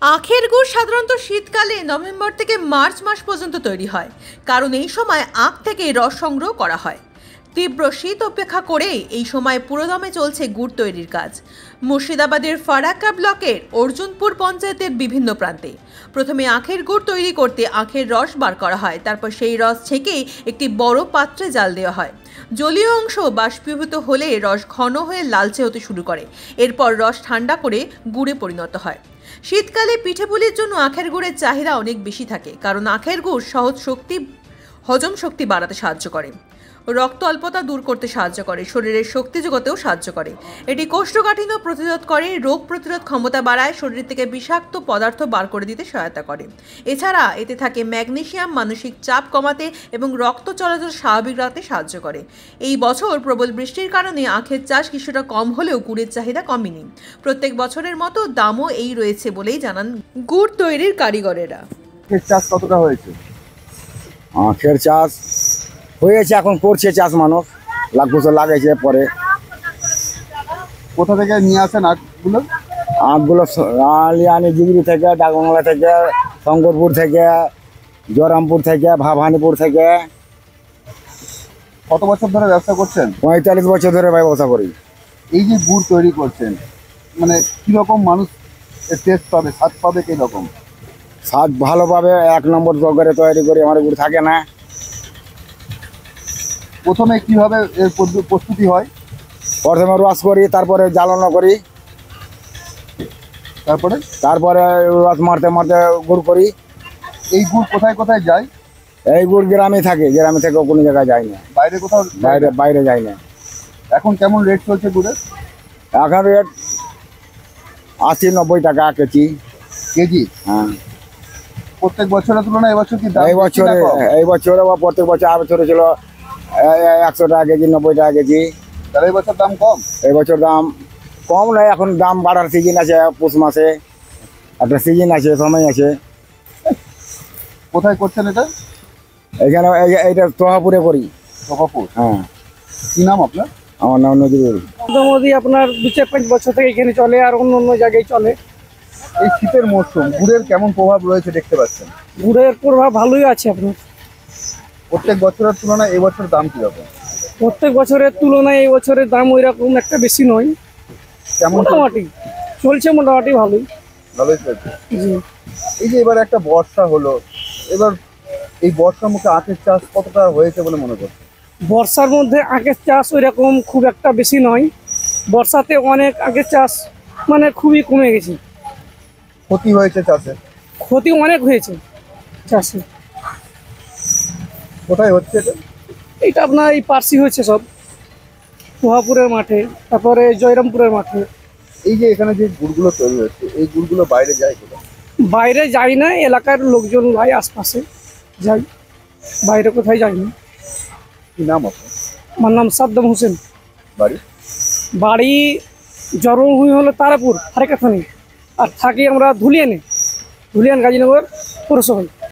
আখের গুড় সাধারণত শীতকালে নভেম্বর থেকে মার্চ মাস পর্যন্ত তৈরি হয়, কারণ এই সময় আখ থেকে রস সংগ্রহ করা হয়। তীব্র শীত উপেক্ষা করে এই সময় পুরোদমে চলছে গুড় তৈরির কাজ। মুর্শিদাবাদের ফারাক্কা ব্লকের অর্জুনপুর পঞ্চায়েতের বিভিন্ন প্রান্তে প্রথমে আখের গুড় তৈরি করতে আখের রস বার করা হয়, তারপর সেই রস ছেঁকে একটি বড় পাত্রে জাল দেওয়া হয়। জলীয় অংশ বাষ্পীভূত হলে রস ঘন হয়ে লালচে হতে শুরু করে। এরপর রস ঠান্ডা করে গুড়ে পরিণত হয়। শীতকালে পিঠেপুলির জন্য আখের গুড়ের চাহিদা অনেক বেশি থাকে, কারণ আখের গুড় হজম শক্তি বাড়াতে সাহায্য করে, রক্ত অল্পতা দূর করতে সাহায্য করে, শরীরের শক্তি যোগাতেও সাহায্য করে। এটি কোষ্ঠকাঠিন্য প্রতিরোধ করে, রোগ প্রতিরোধ ক্ষমতা বাড়ায়, শরীর থেকে বিষাক্ত পদার্থ বার করে দিতে সহায়তা করে। এছাড়া এতে থাকে ম্যাগনেসিয়াম, মানসিক চাপ কমাতে এবং রক্ত চলাচল স্বাভাবিক রাখতে সাহায্য করে। এই বছর প্রবল বৃষ্টির কারণে আখের চাষ কিছুটা কম হলেও গুড়ের চাহিদা কমেনি। প্রত্যেক বছরের মতো দামও এই রয়েছে বলেই জানান গুড় তৈরির কারিগরেরা। চাষ কতটা হয়েছে? আখের চাষ হয়েছে, এখন করছে চাষ মানুষ, লাখ বছর লাগাইছে। পরে কোথা থেকে নিয়ে আসেন আখগুলো? আখগুলো আলিয়ানি জিগরি থেকে, ডাকবাংলা থেকে, শঙ্করপুর থেকে, জয়রামপুর থেকে, ভাবানীপুর থেকে। কত বছর ধরে ব্যবসা করছেন? 45 বছর ধরে ব্যবসা করি। এই যে গুড় তৈরি করছেন, মানে কিরকম মানুষ টেস্ট পাবে, স্বাদ পাবে কিরকম? স্বাদ ভালো পাবে, 1 নম্বর করে তৈরি করি, আমার গুড় থাকে না। প্রথমে কিভাবে এর প্রস্তুতি হয়? প্রথমে রস করি, তারপরে জ্বালানো করি, তারপরে রস মারতে মারতে গুড় করি। এই গুড় কোথায় কোথায় যায়? এই গুড় গ্রামে থাকে, গ্রামে থেকে কোনো জায়গায় যায় না, বাইরে কোথাও? বাইরে যায় না। এখন কেমন রেট চলছে গুড়ের? এখন রেট 80-90 টাকা কেজি। কেজি? হ্যাঁ। প্রত্যেক বছরের তুলনায় এবছর কি এই বছরে বা প্রত্যেক বছর, আর বছরে ছিল 100 টাকা কেজি, 90 টাকা কেজি। তাহলে এই বছর দাম কম? এই বছর দাম কম নয়, এখন দাম বাড়ার সিজন আছে। পৌষ মাসে একটা সিজন আছে, সময় আছে। কোথায় করছেন এটা? এখানে এইটা তোহাপুরে করি। তোহাপুর? হ্যাঁ। কি নাম আপনার? আমার নাম নজরুল। মোটামুটি আপনার 2-4-5 বছর থেকে এখানে চলে, আর অন্য অন্য জায়গায় চলে। এই শীতের মরশুম গুড়ের কেমন প্রভাব রয়েছে দেখতে পাচ্ছেন? গুড়ের প্রভাব ভালোই আছে আপনার। প্রত্যেক বছরের তুলনায় এবছর দাম কিরকম? প্রত্যেক বছরের তুলনায় এই বছরের দাম ওই রকম একটা বেশি নয়, মোটামুটি চলছে, মোটামুটি ভালোই চলছে। জি। এই যে এবার একটা বর্ষা হলো, এবার এই বর্ষার মুখে আখের চাষ কতটা হয়েছে বলে মনে করছে? বর্ষার মধ্যে আখের চাষ ওই রকম খুব একটা বেশি নয়। বর্ষাতে অনেক আখের চাষ মানে খুবই কমে গেছে। ক্ষতি হয়েছে চাষে? ক্ষতি অনেক হয়েছে চাষে। কোথায় হচ্ছে এটা? এটা আপনার এই পার্সি হয়েছে সব, তোহাপুরের মাঠে, তারপরে জয়রামপুরের মাঠে। এই যে এখানে যে গুড়গুলো তৈরি হচ্ছে, এই গুড়গুলো বাইরে যায় কোথায়? বাইরে যাই না, এলাকার লোকজন যায়, আশপাশে যাই, বাইরে কোথায় যাই না। কি নাম আপনার? আমার নাম সাদ্দাম হোসেন। বাড়ি? জন্মভূমি হলো তারাপুর, ফারাক্কা থানা, আর থাকি আমরা ধুলিয়ান, গাজীনগর পৌরসভায়।